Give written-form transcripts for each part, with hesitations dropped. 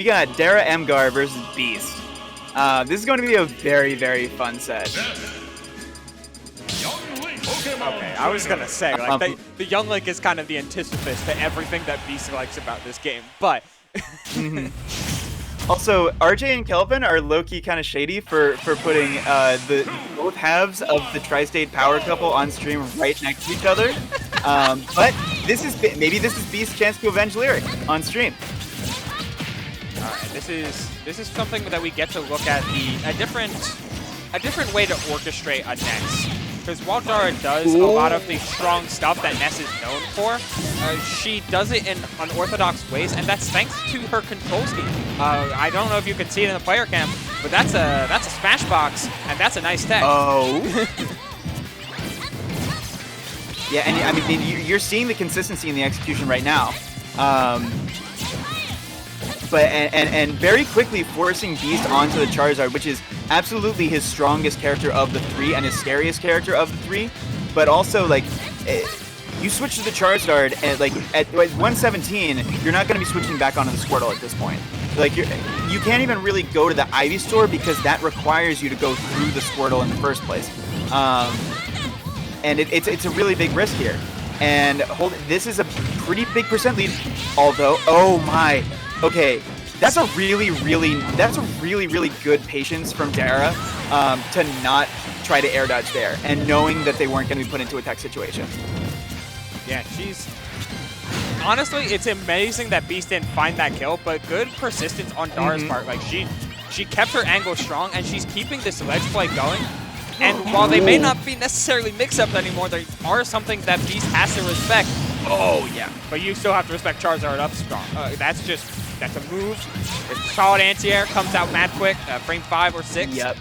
We got Daramgar versus Beast. This is going to be a very, very fun set. Okay, I was gonna say, like, the Young Link is kind of the antithesis to everything that Beast likes about this game, but... Also, RJ and Kelvin are low-key kind of shady for putting the both halves of the Tri-State Power Couple on stream right next to each other. But maybe this is Beast's chance to avenge Lyric on stream. All right, this is something that we get to look at a different way to orchestrate a Ness. Because while Dara does a lot of the strong stuff that Ness is known for, she does it in unorthodox ways, and that's thanks to her control scheme. I don't know if you can see it in the player cam, but that's a smash box, and that's a nice tech. Oh. Yeah, and I mean you're seeing the consistency in the execution right now. But very quickly forcing Beast onto the Charizard, which is absolutely his strongest character of the three and his scariest character of the three. But also, like, you switch to the Charizard, and like at 117, you're not going to be switching back onto the Squirtle at this point. Like, you can't even really go to the Ivysaur because that requires you to go through the Squirtle in the first place. And it's a really big risk here. And this is a pretty big percent lead, although, oh my. Okay, that's a really, really good patience from Dara to not try to air dodge there, and knowing that they weren't going to be put into a tech situation. Yeah, honestly, it's amazing that Beast didn't find that kill, but good persistence on Dara's part. Like, she kept her angle strong, and she's keeping this ledge play going. And while they may not be necessarily mix-ups anymore, they are something that Beast has to respect. Oh, yeah. But you still have to respect Charizard up strong. That's a move. It's solid anti-air, comes out mad quick, frame 5 or 6. Yep.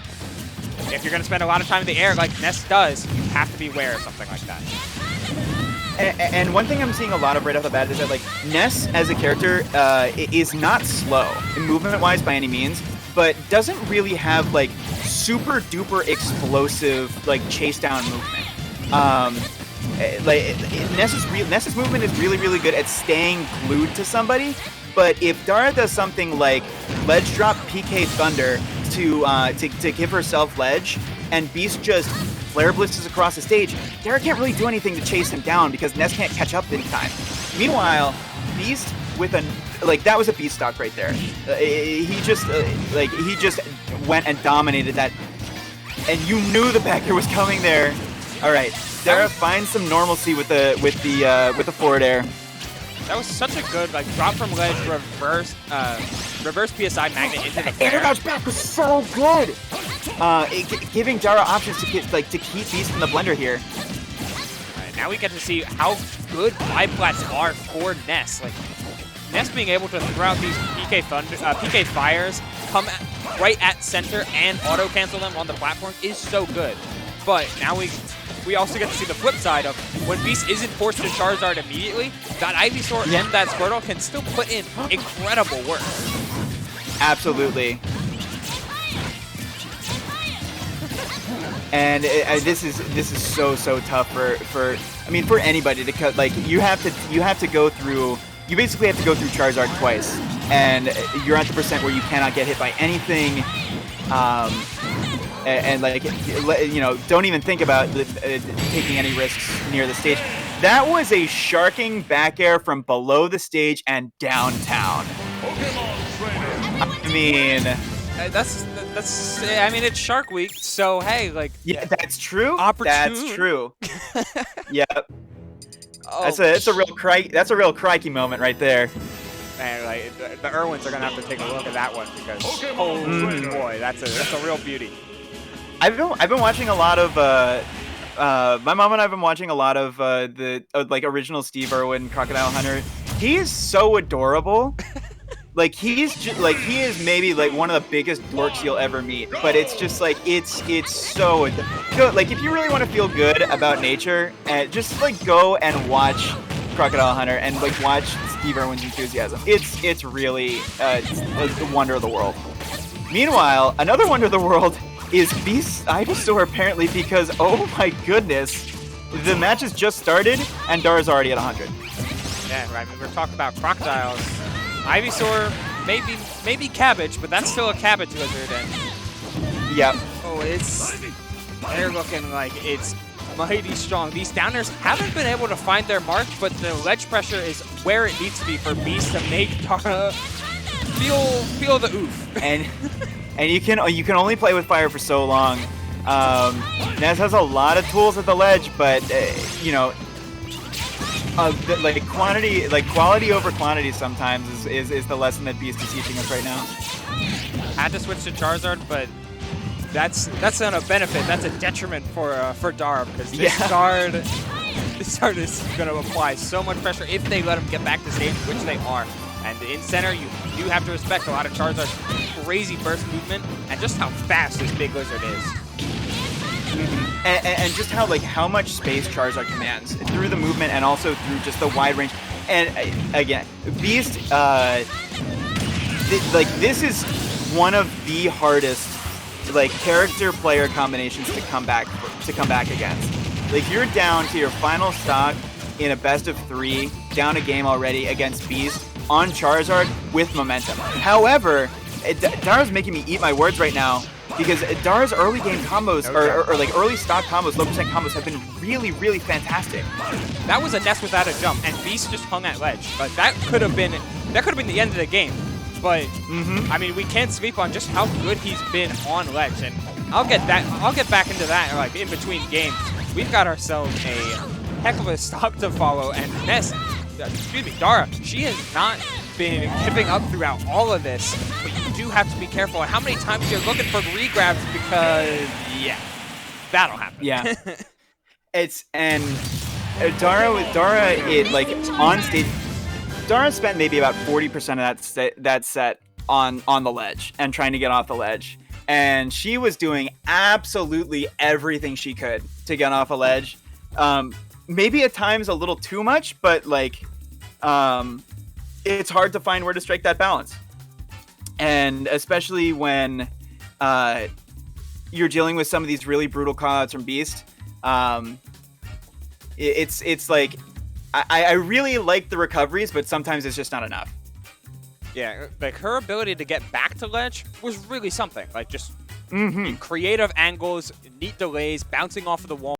If you're going to spend a lot of time in the air like Ness does, you have to be aware of something like that. And one thing I'm seeing a lot of right off the bat is that, like, Ness as a character is not slow movement-wise by any means, but doesn't really have, like, super duper explosive, like, chase down movement. Like, Ness's movement is really good at staying glued to somebody, but if Dara does something like ledge drop PK Thunder to give herself ledge, and Beast just flare blitzes across the stage, Dara can't really do anything to chase him down because Ness can't catch up in time. Meanwhile, Beast with that was a Beast stock right there. He just went and dominated that, and you knew the back air was coming there. All right, Dara finds some normalcy with the forward air. That was such a good drop from ledge, reverse PSI magnet into the air dodge back was so good. Giving Dara options to keep Beast in the blender here. All right, now we get to see how good biplats are for Ness. Like, Ness being able to throw out these PK fires, come right at center and auto cancel them on the platform is so good. But now we also get to see the flip side of when Beast isn't forced to Charizard immediately, that Ivysaur and that Squirtle can still put in incredible work. Absolutely. And this is so tough for anybody to cut. Like, you basically have to go through Charizard twice, and you're at the percent where you cannot get hit by anything. And don't even think about taking any risks near the stage. That was a sharking back air from below the stage and downtown. I mean, it's Shark Week, so hey, like, yeah, that's true. Opportune. That's true. Yep. Oh, That's a real crikey moment right there. Man, like, the Irwins are gonna have to take a look at that one because holy boy, that's a real beauty. I've been watching a lot of my mom and I've been watching a lot of the original Steve Irwin Crocodile Hunter. He is so adorable. Like, he is maybe one of the biggest dorks you'll ever meet. But it's just it's so like, if you really want to feel good about nature, just go and watch Crocodile Hunter and watch Steve Irwin's enthusiasm. It's really it's a wonder of the world. Meanwhile, another wonder of the world is Beast's Ivysaur, apparently, because, oh my goodness, the match has just started and Dara's already at 100. Yeah, right. I mean, we're talking about Crocodiles. Ivysaur maybe cabbage, but that's still a cabbage lizard. And Yep. oh, they're looking like it's mighty strong. These downers haven't been able to find their mark, but the ledge pressure is where it needs to be for Beast to make Dara feel the oof. And you can only play with fire for so long. Ness has a lot of tools at the ledge, but you know, quality over quantity sometimes is the lesson that Beast is teaching us right now. Had to switch to Charizard, but that's not a benefit. That's a detriment for Dara, because this guard is going to apply so much pressure if they let him get back to stage, which they are. And in center, you do have to respect a lot of Charizard's crazy burst movement and just how fast this big lizard is. And just how much space Charizard commands through the movement and also through just the wide range. And again, Beast, this is one of the hardest character player combinations to come back against. Like, you're down to your final stock in a best of 3, down a game already against Beast on Charizard with momentum. However, Dara's making me eat my words right now, because Dara's early game combos or early stock combos, low percent combos have been really, really fantastic. That was a Ness without a jump, and Beast just hung at ledge. But that could have been the end of the game. But I mean, we can't sleep on just how good he's been on ledge, and I'll get back into that in between games. We've got ourselves a heck of a stock to follow, and Ness, Dara, she has not been giving up throughout all of this, but you do have to be careful on how many times you're looking for regrabs, because that'll happen. Yeah. Dara on stage, Dara spent maybe about 40% of that set on the ledge and trying to get off the ledge. And she was doing absolutely everything she could to get off a ledge. Maybe at times a little too much, but it's hard to find where to strike that balance. And especially when you're dealing with some of these really brutal callouts from Beast, it's like, I really like the recoveries, but sometimes it's just not enough. Yeah, like her ability to get back to ledge was really something. Like, just creative angles, neat delays, bouncing off of the wall.